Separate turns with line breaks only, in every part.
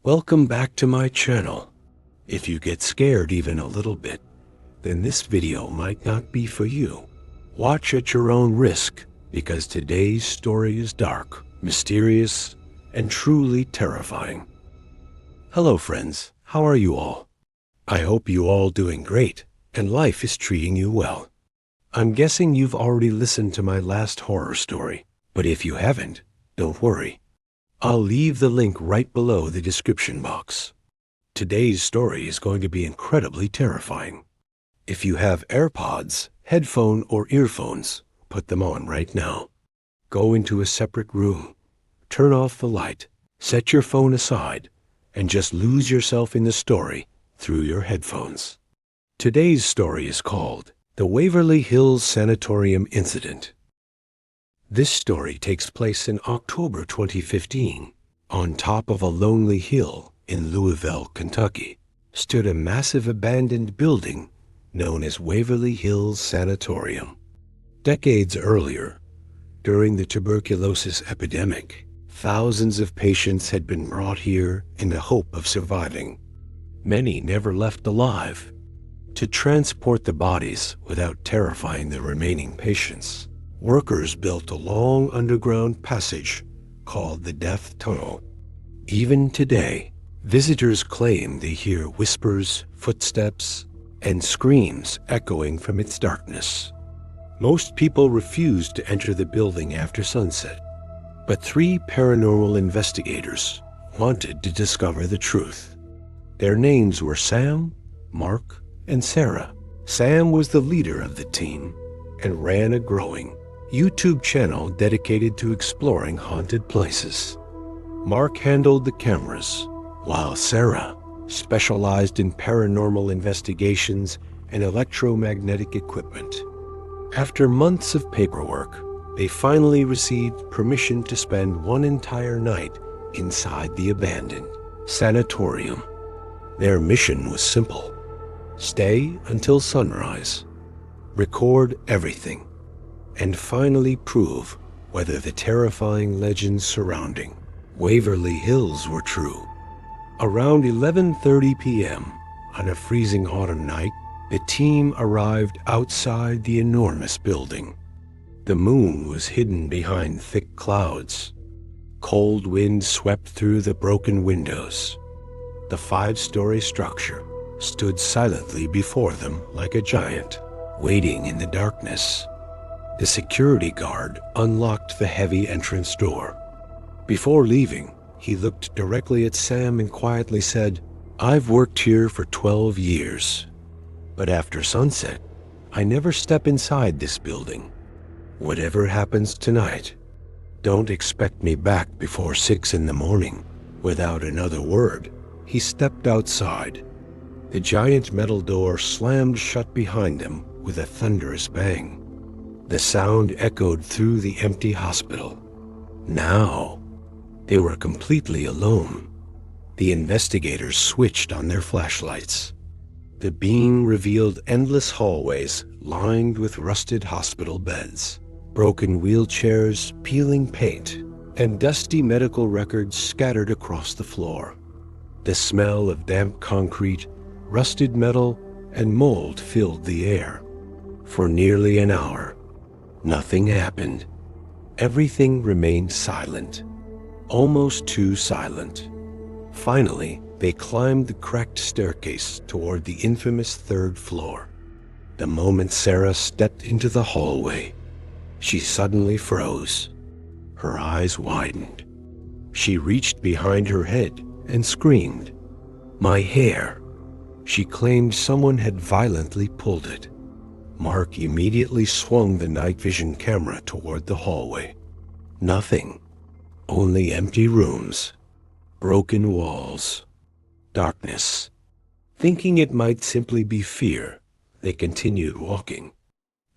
Welcome back to my channel. If you get scared even a little bit, then this video might not be for you. Watch at your own risk, because today's story is dark, mysterious, and truly terrifying. Hello friends, how are you all? I hope you all doing great, and life is treating you well. I'm guessing you've already listened to my last horror story, but if you haven't, don't worry. I'll leave the link right below the description box. Today's story is going to be incredibly terrifying. If you have AirPods, headphone, or earphones, put them on right now. Go into a separate room, turn off the light, set your phone aside, and just lose yourself in the story through your headphones. Today's story is called The Waverly Hills Sanatorium Incident. This story takes place in October 2015. On top of a lonely hill in Louisville, Kentucky, stood a massive abandoned building known as Waverly Hills Sanatorium. Decades earlier, during the tuberculosis epidemic, thousands of patients had been brought here in the hope of surviving. Many never left alive. To transport the bodies without terrifying the remaining patients, workers built a long underground passage called the Death Tunnel. Even today, visitors claim they hear whispers, footsteps, and screams echoing from its darkness. Most people refused to enter the building after sunset, but 3 paranormal investigators wanted to discover the truth. Their names were Sam, Mark, and Sarah. Sam was the leader of the team and ran a growing YouTube channel dedicated to exploring haunted places. Mark handled the cameras, while Sarah specialized in paranormal investigations and electromagnetic equipment. After months of paperwork, they finally received permission to spend one entire night inside the abandoned sanatorium. Their mission was simple: stay until sunrise, record everything, and finally prove whether the terrifying legends surrounding Waverly Hills were true. Around 11:30 p.m. on a freezing autumn night, the team arrived outside the enormous building. The moon was hidden behind thick clouds. Cold wind swept through the broken windows. The 5-story structure stood silently before them like a giant, waiting in the darkness. The security guard unlocked the heavy entrance door. Before leaving, he looked directly at Sam and quietly said, "I've worked here for 12 years, but after sunset, I never step inside this building. Whatever happens tonight, don't expect me back before 6 in the morning." Without another word, he stepped outside. The giant metal door slammed shut behind him with a thunderous bang. The sound echoed through the empty hospital. Now, they were completely alone. The investigators switched on their flashlights. The beam revealed endless hallways lined with rusted hospital beds, broken wheelchairs, peeling paint, and dusty medical records scattered across the floor. The smell of damp concrete, rusted metal, and mold filled the air. For nearly an hour, nothing happened. Everything remained silent, almost too silent. Finally, they climbed the cracked staircase toward the infamous 3rd floor. The moment Sarah stepped into the hallway, she suddenly froze. Her eyes widened. She reached behind her head and screamed, "My hair!" She claimed someone had violently pulled it. Mark immediately swung the night vision camera toward the hallway. Nothing. Only empty rooms, broken walls, darkness. Thinking it might simply be fear, they continued walking.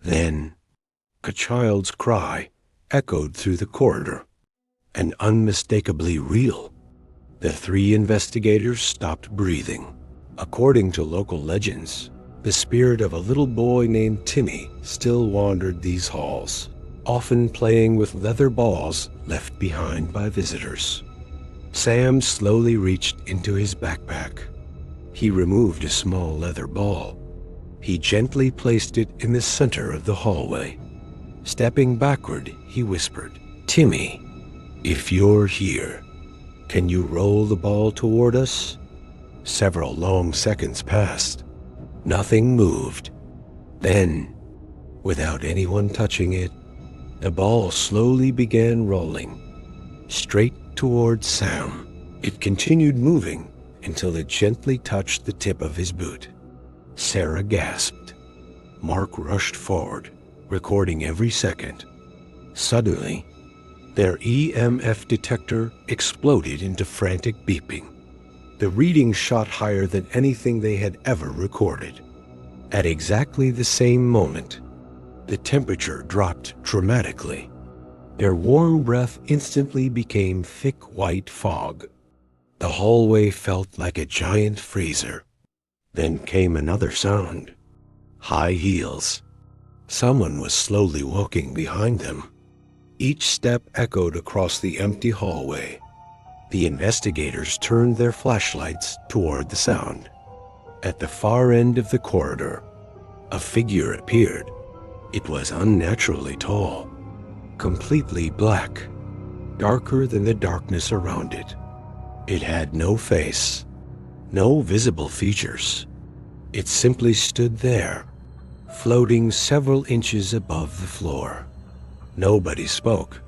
Then, a child's cry echoed through the corridor, and unmistakably real. The 3 investigators stopped breathing. According to local legends, the spirit of a little boy named Timmy still wandered these halls, often playing with leather balls left behind by visitors. Sam slowly reached into his backpack. He removed a small leather ball. He gently placed it in the center of the hallway. Stepping backward, he whispered, "Timmy, if you're here, can you roll the ball toward us?" Several long seconds passed. Nothing moved. Then, without anyone touching it, the ball slowly began rolling, straight toward Sam. It continued moving until it gently touched the tip of his boot. Sarah gasped. Mark rushed forward, recording every second. Suddenly, their EMF detector exploded into frantic beeping. The reading shot higher than anything they had ever recorded. At exactly the same moment, the temperature dropped dramatically. Their warm breath instantly became thick white fog. The hallway felt like a giant freezer. Then came another sound. High heels. Someone was slowly walking behind them. Each step echoed across the empty hallway. The investigators turned their flashlights toward the sound. At the far end of the corridor, a figure appeared. It was unnaturally tall, completely black, darker than the darkness around it. It had no face, no visible features. It simply stood there, floating several inches above the floor. Nobody spoke.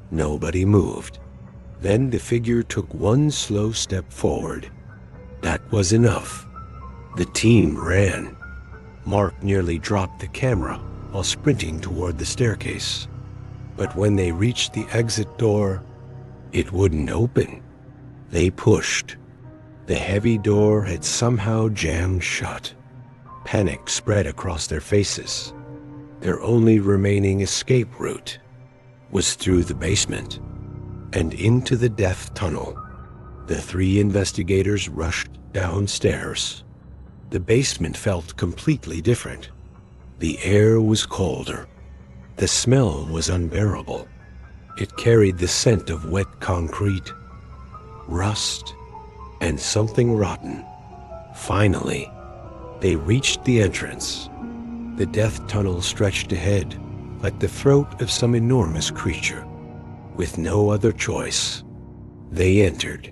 Nobody moved. Then the figure took one slow step forward. That was enough. The team ran. Mark nearly dropped the camera while sprinting toward the staircase. But when they reached the exit door, it wouldn't open. They pushed. The heavy door had somehow jammed shut. Panic spread across their faces. Their only remaining escape route was through the basement and into the death tunnel. The three investigators rushed downstairs. The basement felt completely different. The air was colder. The smell was unbearable. It carried the scent of wet concrete, rust, and something rotten. Finally, they reached the entrance. The death tunnel stretched ahead like the throat of some enormous creature. With no other choice, they entered.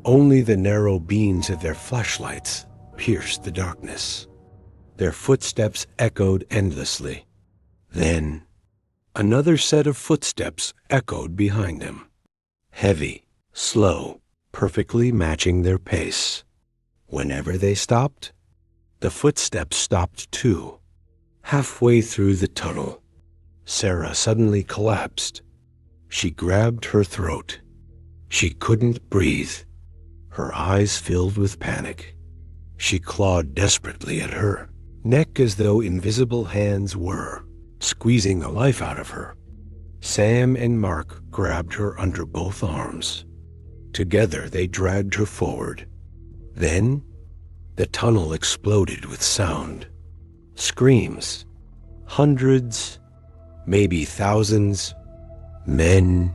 Only the narrow beams of their flashlights pierced the darkness. Their footsteps echoed endlessly. Then, another set of footsteps echoed behind them. Heavy, slow, perfectly matching their pace. Whenever they stopped, the footsteps stopped too. Halfway through the tunnel, Sarah suddenly collapsed. She grabbed her throat. She couldn't breathe. Her eyes filled with panic. She clawed desperately at her neck as though invisible hands were squeezing the life out of her. Sam and Mark grabbed her under both arms. Together they dragged her forward. Then, the tunnel exploded with sound. Screams. Hundreds, maybe thousands. Men,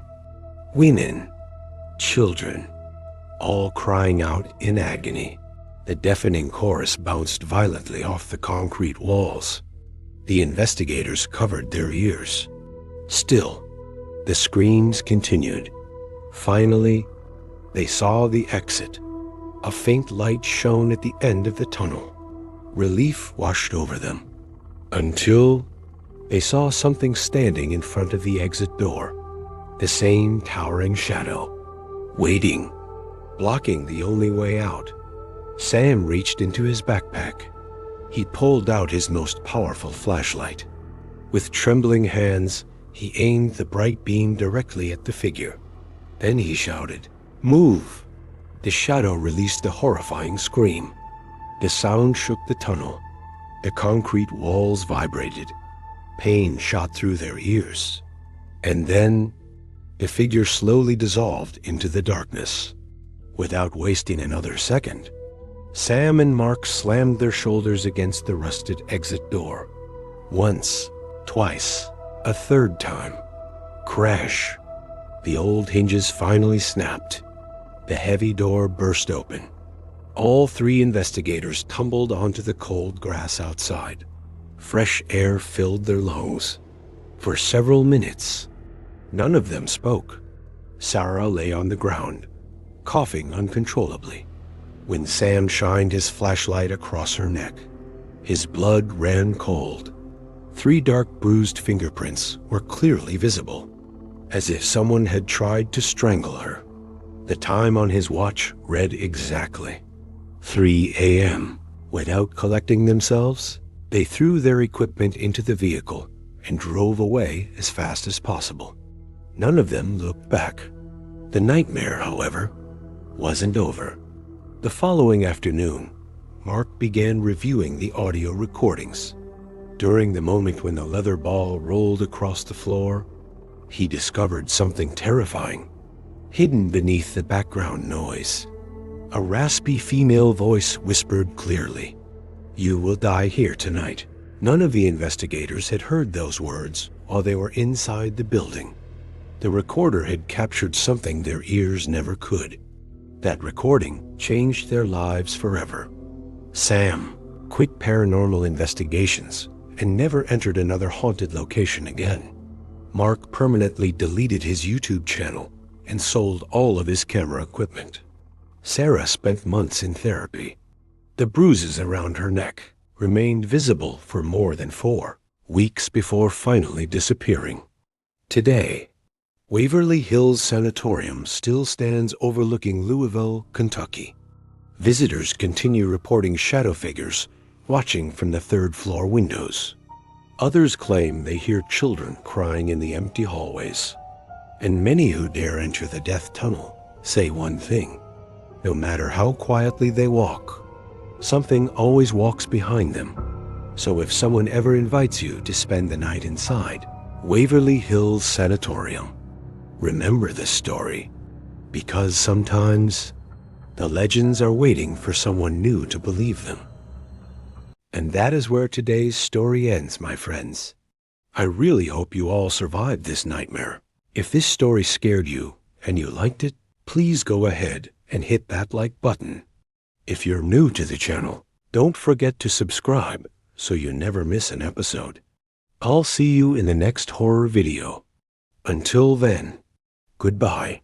women, children, all crying out in agony. The deafening chorus bounced violently off the concrete walls. The investigators covered their ears. Still, the screams continued. Finally, they saw the exit. A faint light shone at the end of the tunnel. Relief washed over them, until they saw something standing in front of the exit door. The same towering shadow, waiting, blocking the only way out. Sam reached into his backpack. He pulled out his most powerful flashlight. With trembling hands, he aimed the bright beam directly at the figure. Then he shouted, "Move!" The shadow released a horrifying scream. The sound shook the tunnel. The concrete walls vibrated. Pain shot through their ears. And then, the figure slowly dissolved into the darkness. Without wasting another second, Sam and Mark slammed their shoulders against the rusted exit door. Once, twice, a third time. Crash. The old hinges finally snapped. The heavy door burst open. All three investigators tumbled onto the cold grass outside. Fresh air filled their lungs. For several minutes, none of them spoke. Sarah lay on the ground, coughing uncontrollably. When Sam shined his flashlight across her neck, his blood ran cold. 3 dark bruised fingerprints were clearly visible, as if someone had tried to strangle her. The time on his watch read exactly 3 a.m. Without collecting themselves, they threw their equipment into the vehicle and drove away as fast as possible. None of them looked back. The nightmare, however, wasn't over. The following afternoon, Mark began reviewing the audio recordings. During the moment when the leather ball rolled across the floor, he discovered something terrifying. Hidden beneath the background noise, a raspy female voice whispered clearly, "You will die here tonight." None of the investigators had heard those words while they were inside the building. The recorder had captured something their ears never could. That recording changed their lives forever. Sam quit paranormal investigations and never entered another haunted location again. Mark permanently deleted his YouTube channel and sold all of his camera equipment. Sarah spent months in therapy. The bruises around her neck remained visible for more than 4 weeks before finally disappearing. Today, Waverly Hills Sanatorium still stands overlooking Louisville, Kentucky. Visitors continue reporting shadow figures watching from the 3rd-floor windows. Others claim they hear children crying in the empty hallways. And many who dare enter the death tunnel say one thing: no matter how quietly they walk, something always walks behind them. So if someone ever invites you to spend the night inside Waverly Hills Sanatorium, remember this story, because sometimes the legends are waiting for someone new to believe them. And that is where today's story ends, my friends. I really hope you all survived this nightmare. If this story scared you and you liked it, please go ahead and hit that like button. If you're new to the channel, don't forget to subscribe so you never miss an episode. I'll see you in the next horror video. Until then, goodbye.